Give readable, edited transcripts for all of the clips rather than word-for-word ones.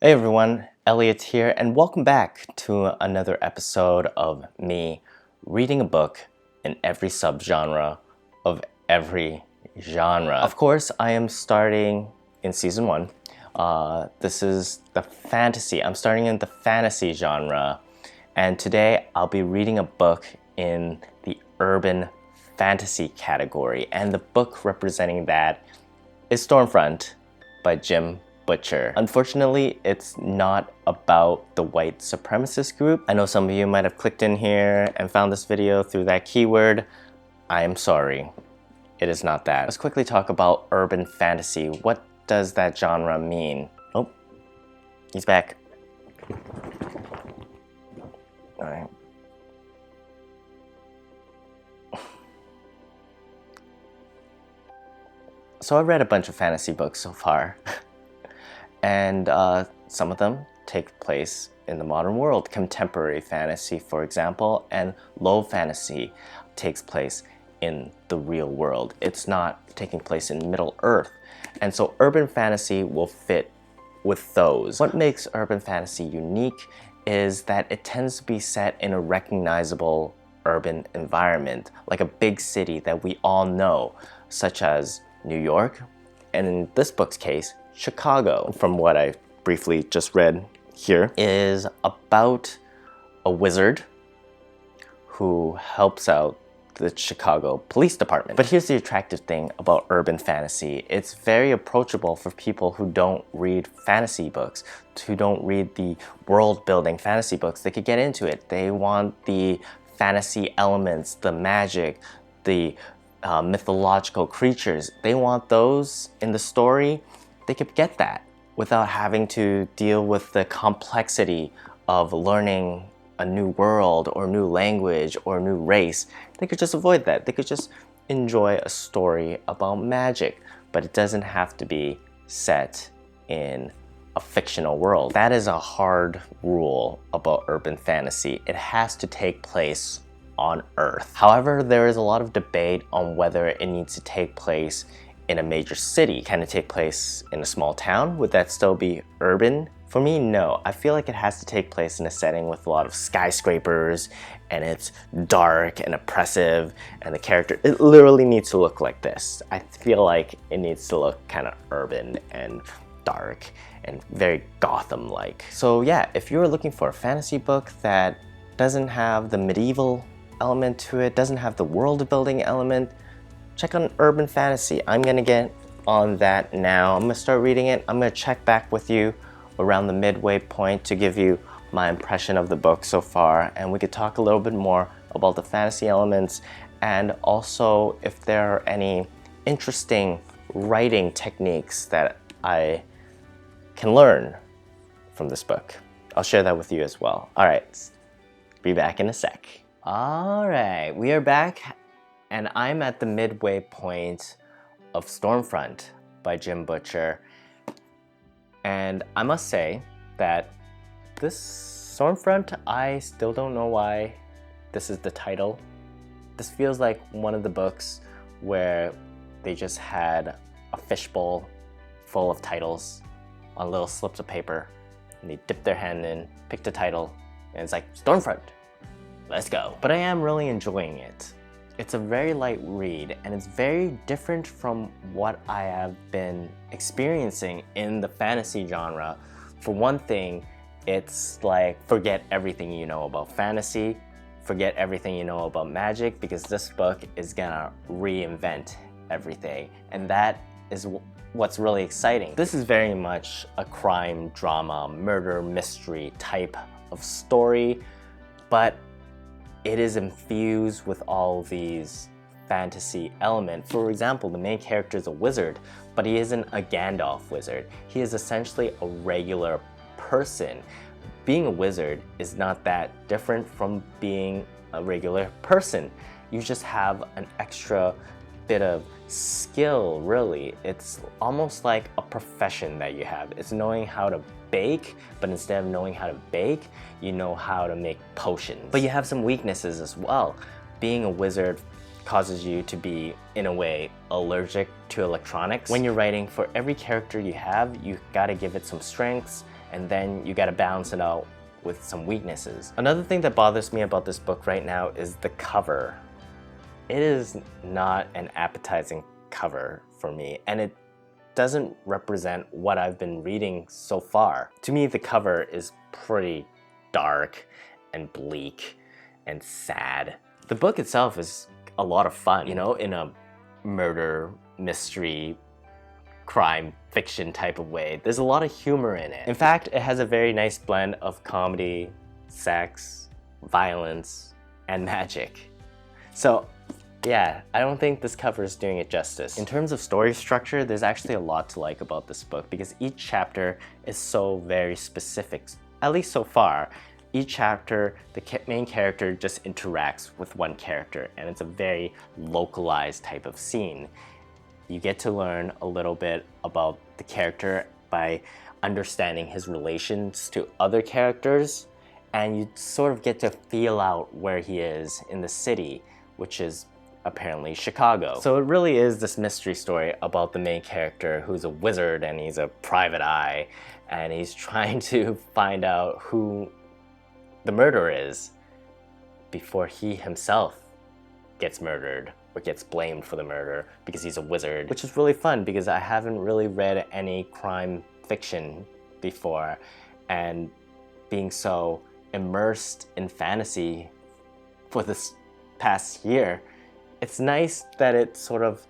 Hey everyone, Elliot here, and welcome back to another episode of me reading a book in every subgenre of every genre. Of course, I am starting in season 1. This is the fantasy. I'm starting in the fantasy genre, and today I'll be reading a book in the urban fantasy category, and the book representing that is Stormfront by Jim Butcher. Unfortunately, it's not about the white supremacist group. I know some of you might have clicked in here and found this video through that keyword. I am sorry. It is not that. Let's quickly talk about urban fantasy. What does that genre mean? Oh, he's back. All right. So I read a bunch of fantasy books so far, and some of them take place in the modern world. Contemporary fantasy, for example, and low fantasy takes place in the real world. It's not taking place in Middle Earth. And so urban fantasy will fit with those. What makes urban fantasy unique is that it tends to be set in a recognizable urban environment, like a big city that we all know, such as New York, and in this book's case, Chicago. From what I briefly just read here, is about a wizard who helps out the Chicago Police Department. But here's the attractive thing about urban fantasy. It's very approachable for people who don't read fantasy books, who don't read the world-building fantasy books. They could get into it. They want the fantasy elements, the magic, the mythological creatures. They want those in the story. They could get that without having to deal with the complexity of learning a new world or new language or new race. They could just avoid that. They could just enjoy a story about magic, but it doesn't have to be set in a fictional world. That is a hard rule about urban fantasy. It has to take place on Earth. However, there is a lot of debate on whether it needs to take place in a major city. Can it take place in a small town? Would that still be urban? For me, no. I feel like it has to take place in a setting with a lot of skyscrapers, and it's dark and oppressive, and the character, it literally needs to look like this. I feel like it needs to look kind of urban and dark and very Gotham-like. So yeah, if you're looking for a fantasy book that doesn't have the medieval element to it, doesn't have the world building element, check on urban fantasy. I'm gonna get on that now. I'm gonna start reading it. I'm gonna check back with you around the midway point to give you my impression of the book so far, and we could talk a little bit more about the fantasy elements and also if there are any interesting writing techniques that I can learn from this book. I'll share that with you as well. All right, be back in a sec. All right, we are back, and I'm at the midway point of Stormfront by Jim Butcher. And I must say that this Stormfront, I still don't know why this is the title. This feels like one of the books where they just had a fishbowl full of titles on little slips of paper, and they dipped their hand in, picked a title, and it's like, Stormfront. Let's go. But I am really enjoying it. It's a very light read, and it's very different from what I have been experiencing in the fantasy genre. For one thing, it's like forget everything you know about fantasy, forget everything you know about magic, because this book is gonna reinvent everything, and that is what's really exciting. This is very much a crime drama, murder mystery type of story, but it is infused with all these fantasy elements. For example, the main character is a wizard, but he isn't a Gandalf wizard. He is essentially a regular person. Being a wizard is not that different from being a regular person. You just have an extra bit of skill, really. It's almost like a profession that you have. It's knowing how to bake, but instead of knowing how to bake, you know how to make potions. But you have some weaknesses as well. Being a wizard causes you to be, in a way, allergic to electronics. When you're writing, for every character you have, you gotta give it some strengths and then you gotta balance it out with some weaknesses. Another thing that bothers me about this book right now is the cover. It is not an appetizing cover for me, and it doesn't represent what I've been reading so far. To me, the cover is pretty dark and bleak and sad. The book itself is a lot of fun, you know, in a murder, mystery, crime fiction type of way. There's a lot of humor in it. In fact, it has a very nice blend of comedy, sex, violence, and magic. So yeah, I don't think this cover is doing it justice. In terms of story structure, there's actually a lot to like about this book because each chapter is so very specific, at least so far. Each chapter, the main character just interacts with one character, and it's a very localized type of scene. You get to learn a little bit about the character by understanding his relations to other characters, and you sort of get to feel out where he is in the city, which is apparently Chicago. So it really is this mystery story about the main character who's a wizard and he's a private eye, and he's trying to find out who the murderer is before he himself gets murdered or gets blamed for the murder because he's a wizard, which is really fun because I haven't really read any crime fiction before, and being so immersed in fantasy for this past year, it's nice that it sort of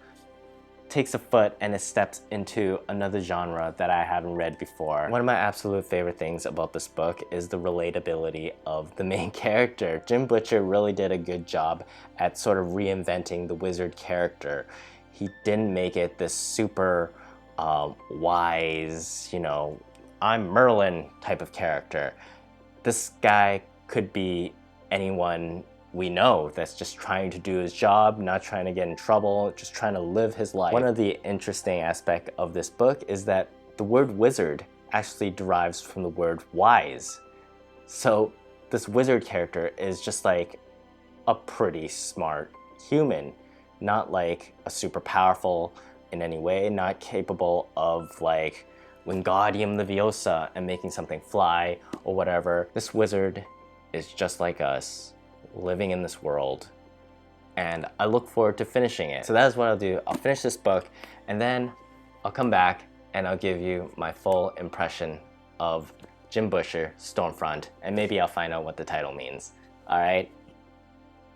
takes a foot and it steps into another genre that I haven't read before. One of my absolute favorite things about this book is the relatability of the main character. Jim Butcher really did a good job at sort of reinventing the wizard character. He didn't make it this super wise, you know, I'm Merlin type of character. This guy could be anyone we know that's just trying to do his job, not trying to get in trouble, just trying to live his life. One of the interesting aspects of this book is that the word wizard actually derives from the word wise. So this wizard character is just like a pretty smart human, not like a super powerful in any way, not capable of like Wingardium Leviosa and making something fly or whatever. This wizard is just like us, living in this world, and I look forward to finishing it. So that is what I'll do. I'll finish this book and then I'll come back and I'll give you my full impression of Jim Butcher, Stormfront, and maybe I'll find out what the title means. Alright,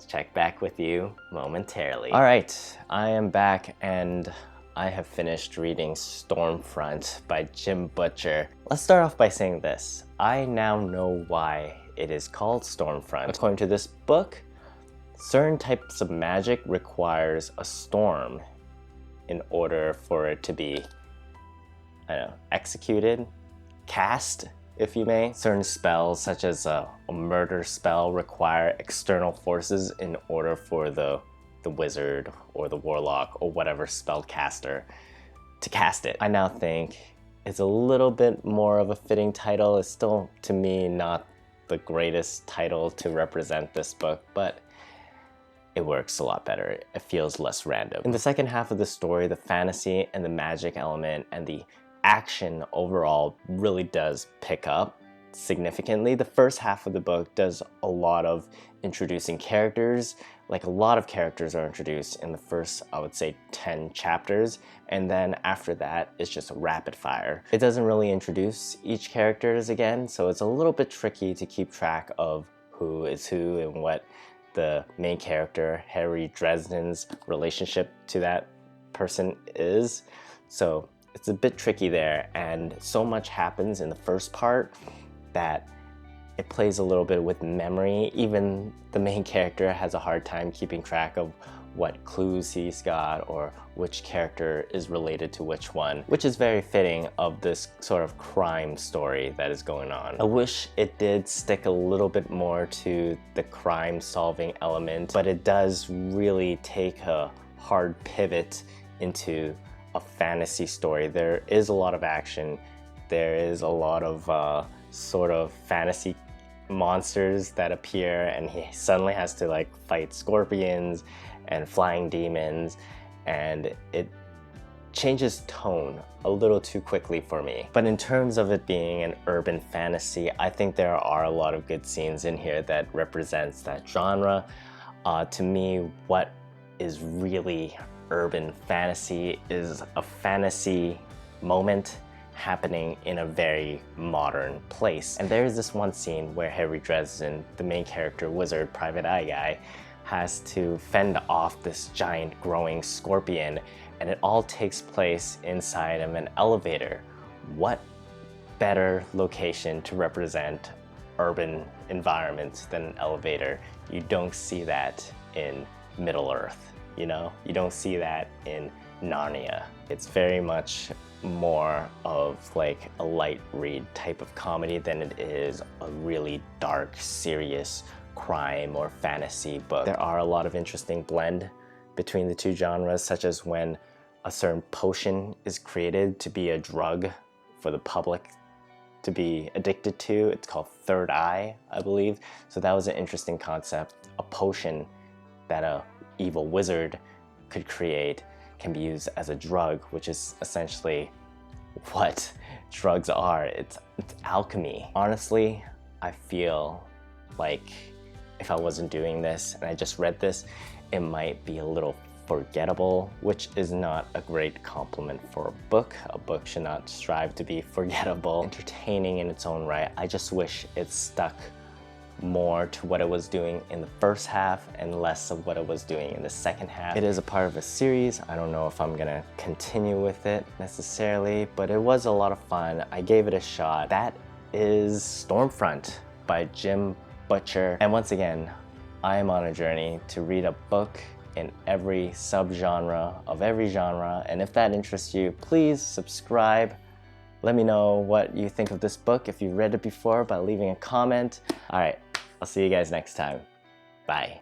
check back with you momentarily. Alright, I am back and I have finished reading Stormfront by Jim Butcher. Let's start off by saying this. I now know why it is called Stormfront. According to this book, certain types of magic requires a storm in order for it to be, I don't know, executed, cast, if you may. Certain spells, such as a murder spell, require external forces in order for the wizard or the warlock or whatever spellcaster to cast it. I now think it's a little bit more of a fitting title. It's still, to me, not the greatest title to represent this book, but it works a lot better. It feels less random. In the second half of the story, the fantasy and the magic element and the action overall really does pick up significantly. The first half of the book does a lot of introducing characters. Like, a lot of characters are introduced in the first, I would say, 10 chapters, and then after that it's just rapid fire. It doesn't really introduce each characters again, so it's a little bit tricky to keep track of who is who and what the main character, Harry Dresden's, relationship to that person is. So it's a bit tricky there, and so much happens in the first part that it plays a little bit with memory. Even the main character has a hard time keeping track of what clues he's got or which character is related to which one, which is very fitting of this sort of crime story that is going on. I wish it did stick a little bit more to the crime solving element, but it does really take a hard pivot into a fantasy story. There is a lot of action. There is a lot of sort of fantasy monsters that appear, and he suddenly has to like fight scorpions and flying demons, and it changes tone a little too quickly for me. But in terms of it being an urban fantasy, I think there are a lot of good scenes in here that represents that genre. To me, what is really urban fantasy is a fantasy moment happening in a very modern place. And there's this one scene where Harry Dresden, the main character, wizard, private eye guy, has to fend off this giant growing scorpion, and it all takes place inside of an elevator. What better location to represent urban environments than an elevator? You don't see that in Middle-earth, you know? You don't see that in Narnia. It's very much more of like a light read type of comedy than it is a really dark, serious crime or fantasy book. There are a lot of interesting blend between the two genres, such as when a certain potion is created to be a drug for the public to be addicted to. It's called Third Eye, I believe. So that was an interesting concept. A potion that a evil wizard could create can be used as a drug, which is essentially what drugs are. It's alchemy. Honestly, I feel like if I wasn't doing this and I just read this, it might be a little forgettable, which is not a great compliment for a book. A book should not strive to be forgettable. Entertaining in its own right. I just wish it stuck more to what it was doing in the first half and less of what it was doing in the second half. It is a part of a series. I don't know if I'm gonna continue with it necessarily, but it was a lot of fun. I gave it a shot. That is Stormfront by Jim Butcher. And once again, I am on a journey to read a book in every subgenre of every genre, and if that interests you, please subscribe. Let me know what you think of this book if you've read it before by leaving a comment. All right, I'll see you guys next time. Bye.